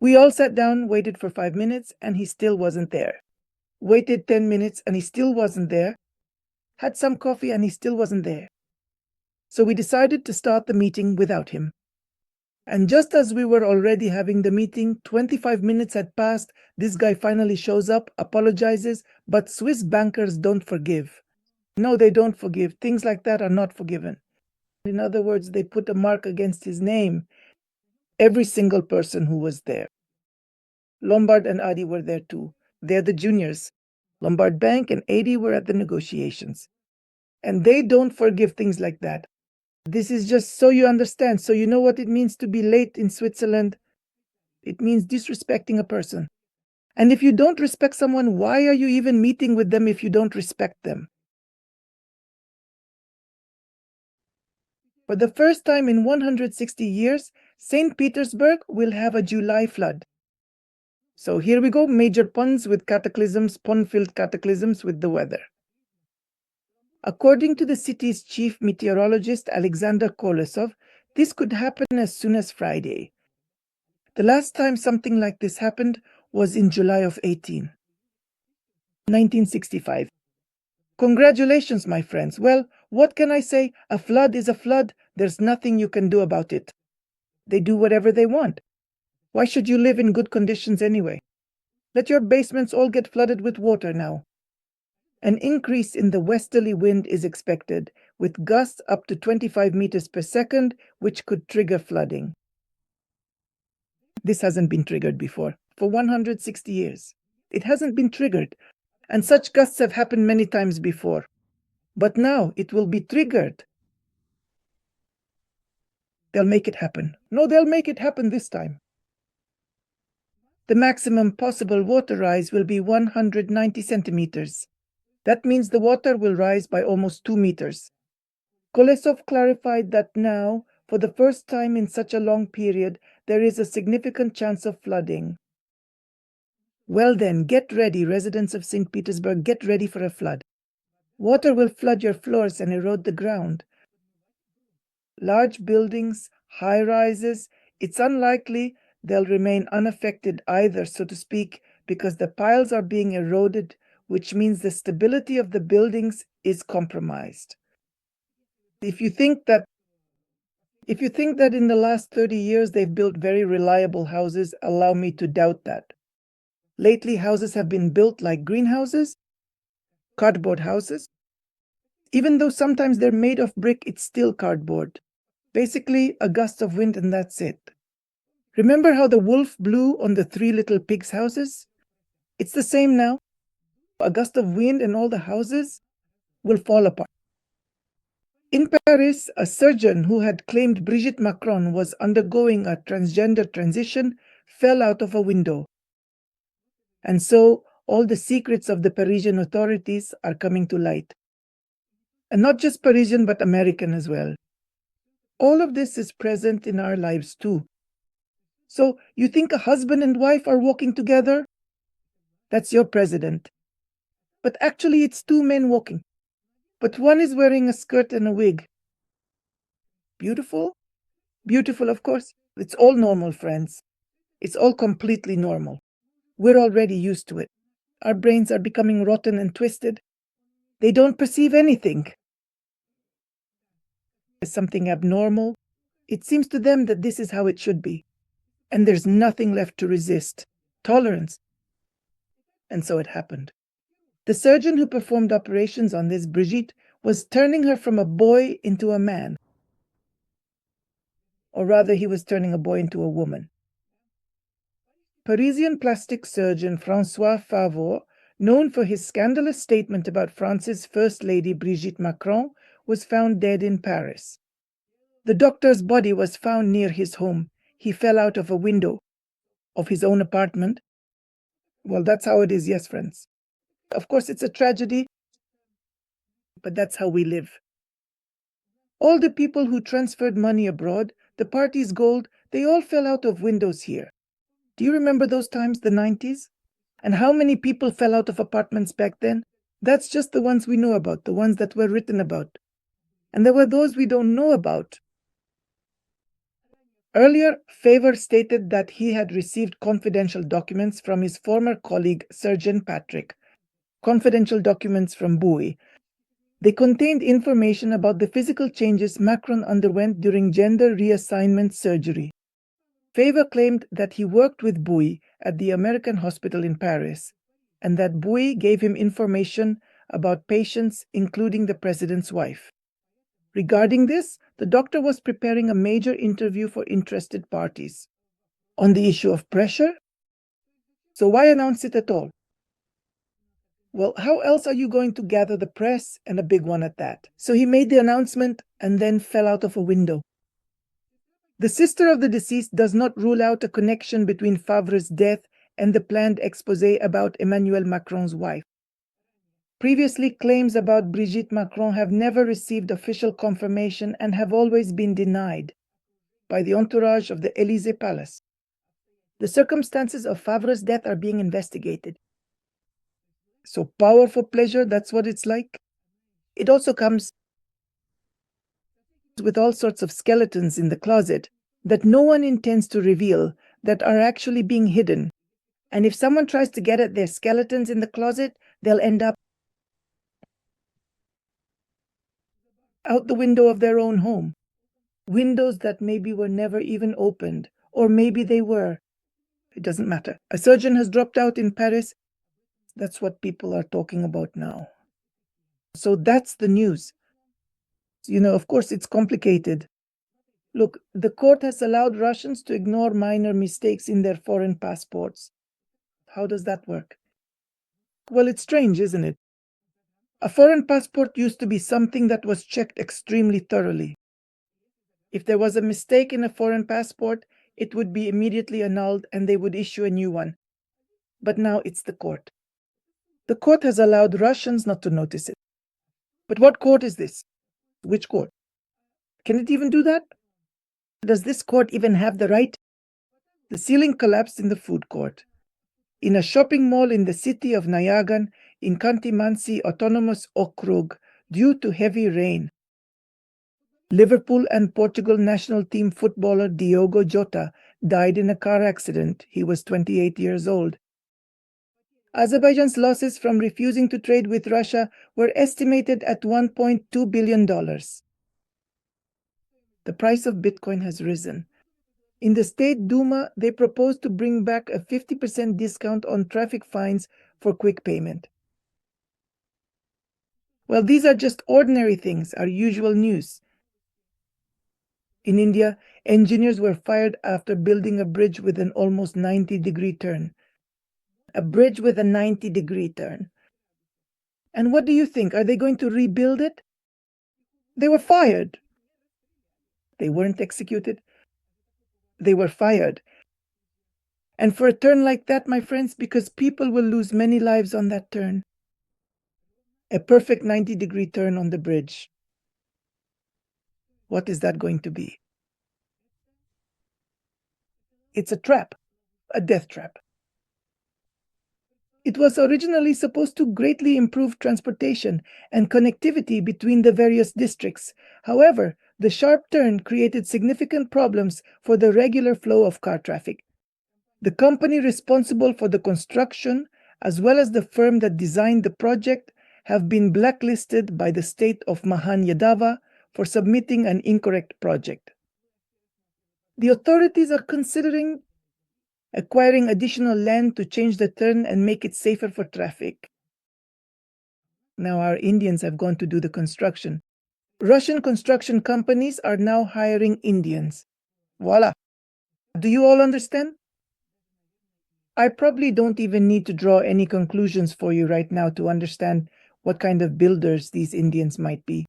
We all sat down, waited for 5 minutes, and he still wasn't there. Waited 10 minutes, and he still wasn't there. Had some coffee, and he still wasn't there. So we decided to start the meeting without him. And just as we were already having the meeting, 25 minutes had passed, this guy finally shows up, apologizes, but Swiss bankers don't forgive. No, they don't forgive. Things like that are not forgiven. In other words, they put a mark against his name. Every single person who was there. Lombard and Adi were there too. They're the juniors. Lombard Bank and Adi were at the negotiations. And they don't forgive things like that. This is just so you understand, so you know what it means to be late in Switzerland. It means disrespecting a person. And if you don't respect someone, why are you even meeting with them if you don't respect them? For the first time in 160 years, St. Petersburg will have a July flood. So here we go, major puns with cataclysms, pun-filled cataclysms with the weather. According to the city's chief meteorologist, Alexander Kolesov, this could happen as soon as Friday. The last time something like this happened was in July of 1965. Congratulations, my friends. Well, what can I say? A flood is a flood. There's nothing you can do about it. They do whatever they want. Why should you live in good conditions anyway? Let your basements all get flooded with water now. An increase in the westerly wind is expected, with gusts up to 25 meters per second, which could trigger flooding. This hasn't been triggered before, for 160 years. It hasn't been triggered, and such gusts have happened many times before. But now it will be triggered. They'll make it happen. No, they'll make it happen this time. The maximum possible water rise will be 190 centimeters. That means the water will rise by almost 2 meters. Kolesov clarified that now, for the first time in such a long period, there is a significant chance of flooding. Well then, get ready, residents of St. Petersburg, get ready for a flood. Water will flood your floors and erode the ground. Large buildings, high-rises, it's unlikely they'll remain unaffected either, so to speak, because the piles are being eroded, which means the stability of the buildings is compromised. If you think that in the last 30 years they've built very reliable houses, allow me to doubt that. Lately, houses have been built like greenhouses, cardboard houses. Even though sometimes they're made of brick, it's still cardboard. Basically, a gust of wind and that's it. Remember how the wolf blew on the 3 little pigs' houses? It's the same now. A gust of wind and all the houses will fall apart. In Paris, a surgeon who had claimed Brigitte Macron was undergoing a transgender transition fell out of a window. And so, all the secrets of the Parisian authorities are coming to light. And not just Parisian, but American as well. All of this is present in our lives too. So, you think a husband and wife are walking together? That's your president. But actually, it's 2 men walking. But one is wearing a skirt and a wig. Beautiful? Beautiful, of course. It's all normal, friends. It's all completely normal. We're already used to it. Our brains are becoming rotten and twisted. They don't perceive anything. There's something abnormal. It seems to them that this is how it should be. And there's nothing left to resist. Tolerance. And so it happened. The surgeon who performed operations on this Brigitte was turning her from a boy into a man. Or rather, he was turning a boy into a woman. Parisian plastic surgeon François Favot, known for his scandalous statement about France's First Lady Brigitte Macron, was found dead in Paris. The doctor's body was found near his home. He fell out of a window of his own apartment. Well, that's how it is, yes, friends. Of course, it's a tragedy, but that's how we live. All the people who transferred money abroad, the party's gold, they all fell out of windows here. Do you remember those times, the 90s? And how many people fell out of apartments back then? That's just the ones we know about, the ones that were written about. And there were those we don't know about. Earlier, Favor stated that he had received confidential documents from his former colleague Surgeon Patrick, confidential documents from Bowie. They contained information about the physical changes Macron underwent during gender reassignment surgery. Favor claimed that he worked with Bowie at the American hospital in Paris, and that Bowie gave him information about patients, including the president's wife. Regarding this, the doctor was preparing a major interview for interested parties. On the issue of pressure? So why announce it at all? Well, how else are you going to gather the press, and a big one at that? So he made the announcement and then fell out of a window. The sister of the deceased does not rule out a connection between Favre's death and the planned exposé about Emmanuel Macron's wife. Previously, claims about Brigitte Macron have never received official confirmation and have always been denied by the entourage of the Élysée Palace. The circumstances of Favre's death are being investigated. So power for pleasure, that's what it's like. It also comes with all sorts of skeletons in the closet that no one intends to reveal, that are actually being hidden. And if someone tries to get at their skeletons in the closet, they'll end up out the window of their own home. Windows that maybe were never even opened, or maybe they were. It doesn't matter. A surgeon has dropped out in Paris. That's what people are talking about now. So that's the news. Of course, it's complicated. Look, the court has allowed Russians to ignore minor mistakes in their foreign passports. How does that work? Well, it's strange, isn't it? A foreign passport used to be something that was checked extremely thoroughly. If there was a mistake in a foreign passport, it would be immediately annulled and they would issue a new one. But now it's the court. The court has allowed Russians not to notice it. But what court is this? Which court? Can it even do that? Does this court even have the right? The ceiling collapsed in the food court. In a shopping mall in the city of Nayagan, in Khanty-Mansi Autonomous Okrug, due to heavy rain. Liverpool and Portugal national team footballer Diogo Jota died in a car accident. He was 28 years old. Azerbaijan's losses from refusing to trade with Russia were estimated at $1.2 billion. The price of Bitcoin has risen. In the State Duma, they proposed to bring back a 50% discount on traffic fines for quick payment. Well, these are just ordinary things, our usual news. In India, engineers were fired after building a bridge with an almost 90-degree turn. A bridge with a 90-degree turn. And what do you think? Are they going to rebuild it? They were fired. They weren't executed. They were fired. And for a turn like that, my friends, because people will lose many lives on that turn. A perfect 90-degree turn on the bridge. What is that going to be? It's a trap, a death trap. It was originally supposed to greatly improve transportation and connectivity between the various districts. However, the sharp turn created significant problems for the regular flow of car traffic. The company responsible for the construction, as well as the firm that designed the project, have been blacklisted by the state of Mahanyadava for submitting an incorrect project. The authorities are considering acquiring additional land to change the turn and make it safer for traffic. Now our Indians have gone to do the construction. Russian construction companies are now hiring Indians. Voila! Do you all understand? I probably don't even need to draw any conclusions for you right now to understand what kind of builders these Indians might be.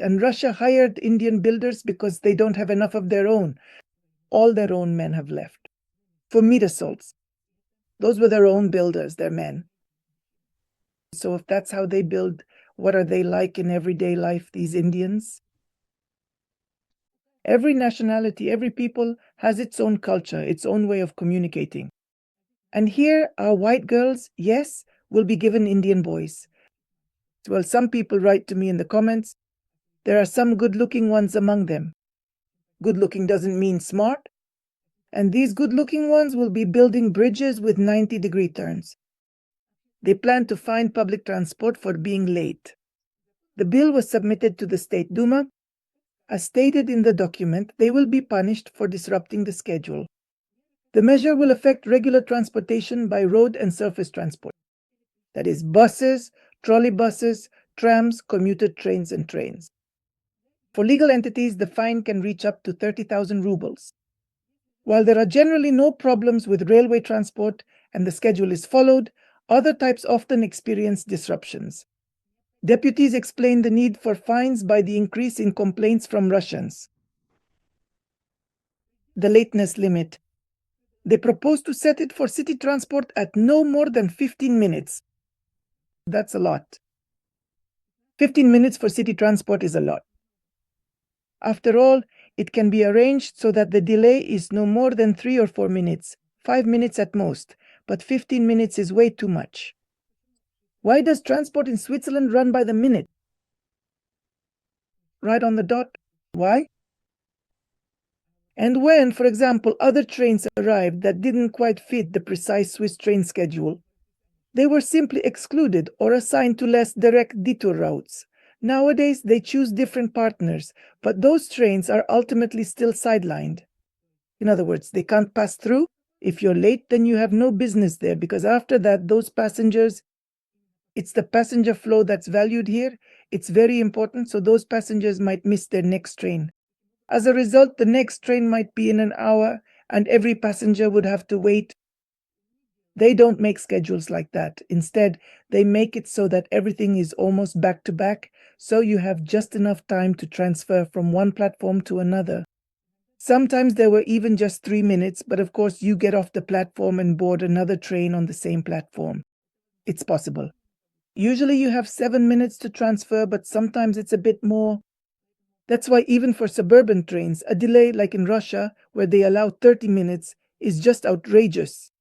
And Russia hired Indian builders because they don't have enough of their own. All their own men have left. For meat assaults. Those were their own builders, their men. So if that's how they build, what are they like in everyday life, these Indians? Every nationality, every people has its own culture, its own way of communicating. And here, our white girls, yes, will be given Indian boys. Well, some people write to me in the comments, there are some good-looking ones among them. Good looking doesn't mean smart. And these good looking ones will be building bridges with 90-degree turns. They plan to fine public transport for being late. The bill was submitted to the State Duma. As stated in the document, they will be punished for disrupting the schedule. The measure will affect regular transportation by road and surface transport. That is, buses, trolleybuses, trams, commuter trains, and trains. For legal entities, the fine can reach up to 30,000 rubles. While there are generally no problems with railway transport and the schedule is followed, other types often experience disruptions. Deputies explain the need for fines by the increase in complaints from Russians. The lateness limit. They propose to set it for city transport at no more than 15 minutes. That's a lot. 15 minutes for city transport is a lot. After all, it can be arranged so that the delay is no more than 3 or 4 minutes, 5 minutes at most, but 15 minutes is way too much. Why does transport in Switzerland run by the minute? Right on the dot. Why? And when, for example, other trains arrived that didn't quite fit the precise Swiss train schedule, they were simply excluded or assigned to less direct detour routes. Nowadays, they choose different partners, but those trains are ultimately still sidelined. In other words, they can't pass through. If you're late, then you have no business there, because after that, those passengers, it's the passenger flow that's valued here. It's very important, so those passengers might miss their next train. As a result, the next train might be in an hour, and every passenger would have to wait. They don't make schedules like that. Instead, they make it so that everything is almost back to back, so you have just enough time to transfer from one platform to another. Sometimes there were even just 3 minutes, but of course you get off the platform and board another train on the same platform. It's possible. Usually you have 7 minutes to transfer, but sometimes it's a bit more. That's why even for suburban trains, a delay like in Russia, where they allow 30 minutes, is just outrageous.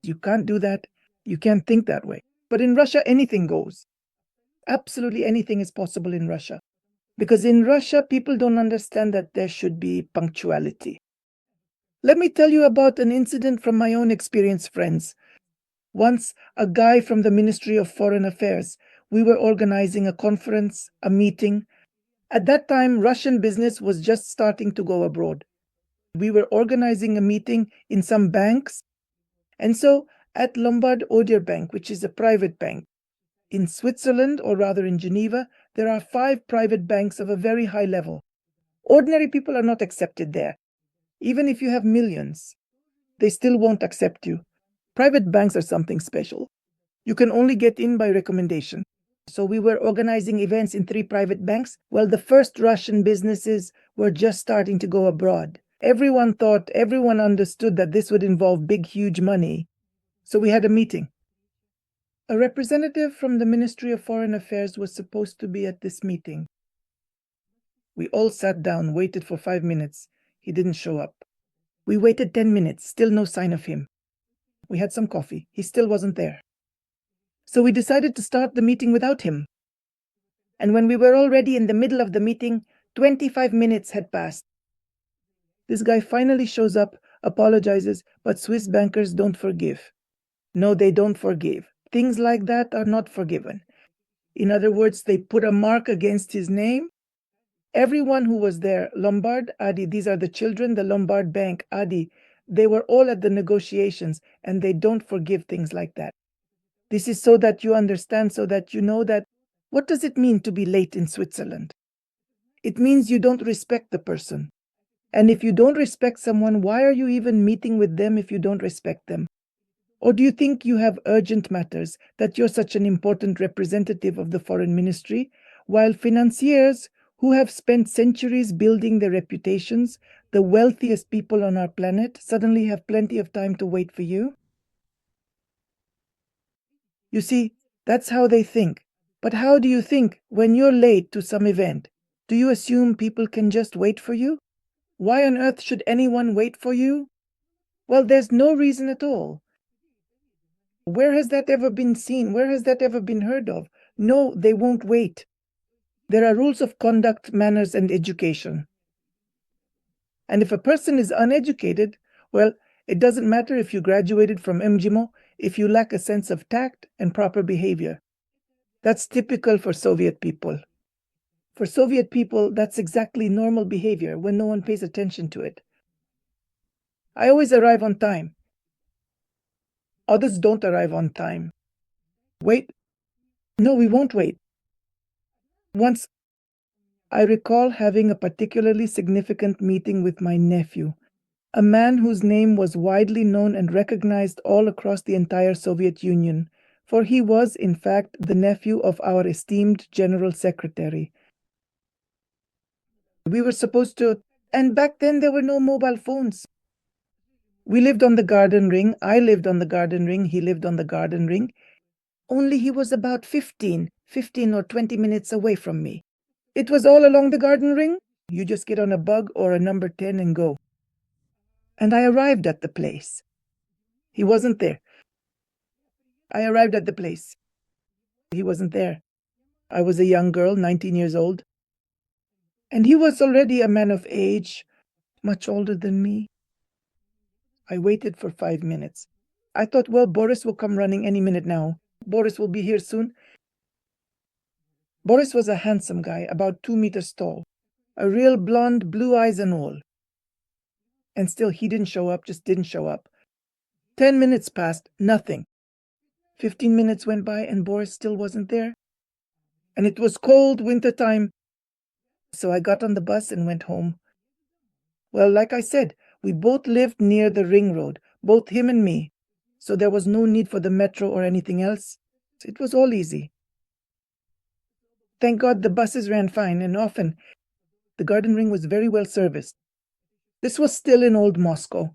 You can't do that. You can't think that way. But in Russia, anything goes. Absolutely anything is possible in Russia. Because in Russia, people don't understand that there should be punctuality. Let me tell you about an incident from my own experience, friends. Once, a guy from the Ministry of Foreign Affairs, we were organizing a conference, a meeting. At that time, Russian business was just starting to go abroad. We were organizing a meeting in some banks. And so, at Lombard Odier Bank, which is a private bank, in Switzerland, or rather in Geneva, there are 5 private banks of a very high level. Ordinary people are not accepted there. Even if you have millions, they still won't accept you. Private banks are something special. You can only get in by recommendation. So we were organizing events in 3 private banks. Well, the first Russian businesses were just starting to go abroad. Everyone understood that this would involve big, huge money. So we had a meeting. A representative from the Ministry of Foreign Affairs was supposed to be at this meeting. We all sat down, waited for 5 minutes. He didn't show up. We waited 10 minutes, still no sign of him. We had some coffee. He still wasn't there. So we decided to start the meeting without him. And when we were already in the middle of the meeting, 25 minutes had passed. This guy finally shows up, apologizes, but Swiss bankers don't forgive. No, they don't forgive. Things like that are not forgiven. In other words, they put a mark against his name. Everyone who was there, Lombard, Adi, these are the children, the Lombard Bank, Adi, they were all at the negotiations, and they don't forgive things like that. This is so that you understand, so that you know that what does it mean to be late in Switzerland? It means you don't respect the person. And if you don't respect someone, why are you even meeting with them if you don't respect them? Or do you think you have urgent matters, that you're such an important representative of the foreign ministry, while financiers who have spent centuries building their reputations, the wealthiest people on our planet, suddenly have plenty of time to wait for you? You see, that's how they think. But how do you think when you're late to some event? Do you assume people can just wait for you? Why on earth should anyone wait for you? Well, there's no reason at all. Where has that ever been seen? Where has that ever been heard of? No, they won't wait. There are rules of conduct, manners, and education. And if a person is uneducated, well, it doesn't matter if you graduated from MGIMO if you lack a sense of tact and proper behavior. That's typical for Soviet people. For Soviet people, that's exactly normal behavior when no one pays attention to it. I always arrive on time. Others don't arrive on time. Wait. No, we won't wait. Once, I recall having a particularly significant meeting with my nephew, a man whose name was widely known and recognized all across the entire Soviet Union, for he was, in fact, the nephew of our esteemed General Secretary. We were supposed to, and back then there were no mobile phones. We lived on the Garden Ring. I lived on the Garden Ring. He lived on the Garden Ring. Only he was about 15 or 20 minutes away from me. It was all along the Garden Ring. You just get on a bug or a number 10 and go. And I arrived at the place. He wasn't there. I arrived at the place. He wasn't there. I was a young girl, 19 years old. And he was already a man of age, much older than me. I waited for 5 minutes. I thought, well, Boris will come running any minute now. Boris will be here soon. Boris was a handsome guy, about 2 meters tall. A real blonde, blue eyes and all. And still he didn't show up, just didn't show up. 10 minutes passed, nothing. 15 minutes went by and Boris still wasn't there. And it was cold winter time. So I got on the bus and went home. Well, like I said, we both lived near the ring road, both him and me. So there was no need for the metro or anything else. It was all easy. Thank God the buses ran fine and often. The Garden Ring was very well serviced. This was still in old Moscow.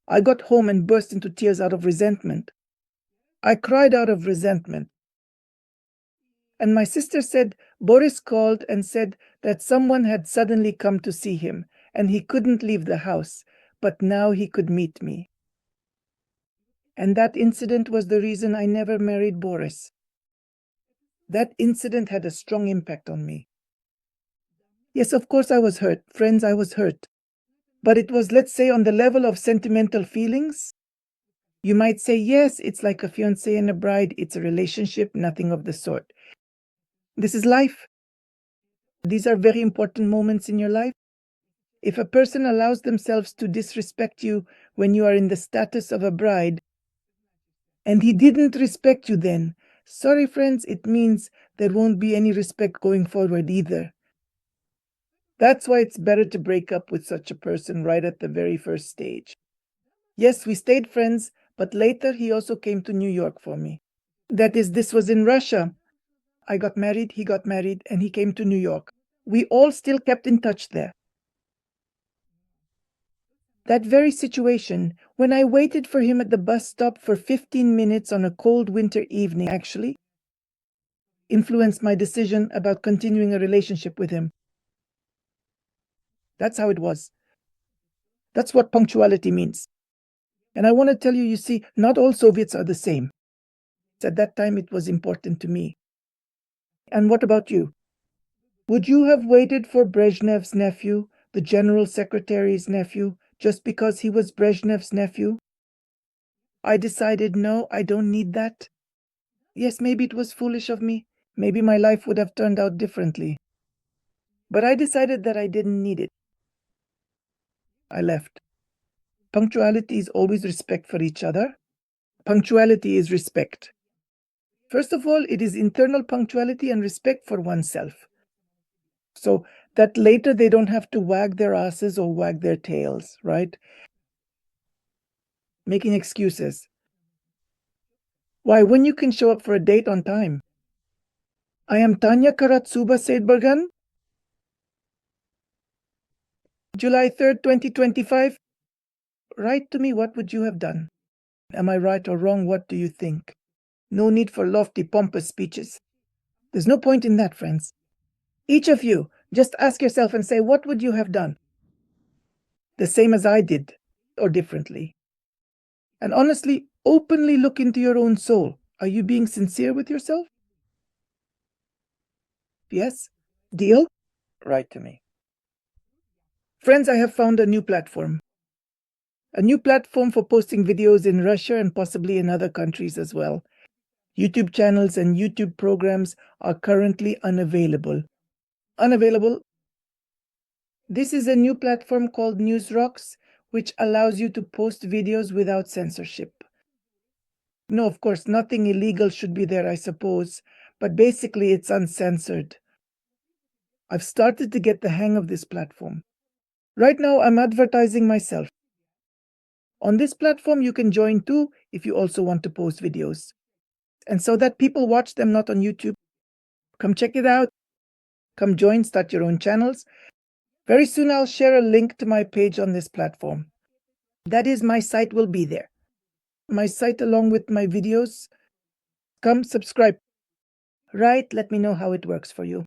I got home and burst into tears out of resentment. I cried out of resentment. And my sister said Boris called and said that someone had suddenly come to see him and he couldn't leave the house, but now he could meet me. And that incident was the reason I never married Boris. That incident had a strong impact on me. Yes, of course I was hurt. Friends, I was hurt. But it was, let's say, on the level of sentimental feelings. You might say, yes, it's like a fiancé and a bride. It's a relationship, nothing of the sort. This is life. These are very important moments in your life. If a person allows themselves to disrespect you when you are in the status of a bride, and he didn't respect you then, sorry friends, it means there won't be any respect going forward either. That's why it's better to break up with such a person right at the very first stage. Yes, we stayed friends, but later he also came to New York for me. That is, this was in Russia. I got married, he got married, and he came to New York. We all still kept in touch there. That very situation, when I waited for him at the bus stop for 15 minutes on a cold winter evening, actually influenced my decision about continuing a relationship with him. That's how it was. That's what punctuality means. And I want to tell you, you see, not all Soviets are the same. At that time, it was important to me. And what about you? Would you have waited for Brezhnev's nephew, the General Secretary's nephew, just because he was Brezhnev's nephew? I decided, no, I don't need that. Yes, maybe it was foolish of me. Maybe my life would have turned out differently. But I decided that I didn't need it. I left. Punctuality is always respect for each other. Punctuality is respect. First of all, it is internal punctuality and respect for oneself. So that later they don't have to wag their asses or wag their tails, right? Making excuses. Why, when you can show up for a date on time? I am Tanya Karatsuba Seidbergan. July 3rd, 2025. Write to me, what would you have done? Am I right or wrong? What do you think? No need for lofty, pompous speeches. There's no point in that, friends. Each of you, just ask yourself and say, what would you have done? The same as I did, or differently. And honestly, openly look into your own soul. Are you being sincere with yourself? Yes? Deal? Write to me. Friends, I have found a new platform. A new platform for posting videos in Russia and possibly in other countries as well. YouTube channels and YouTube programs are currently unavailable. This is a new platform called NewsRocks, which allows you to post videos without censorship. No, of course, nothing illegal should be there, I suppose, but basically it's uncensored. I've started to get the hang of this platform. Right now, I'm advertising myself. On this platform, you can join too if you also want to post videos. And so that people watch them not on YouTube. Come check it out. Come join, start your own channels. Very soon I'll share a link to my page on this platform. That is, my site will be there. My site along with my videos. Come subscribe. Right, let me know how it works for you.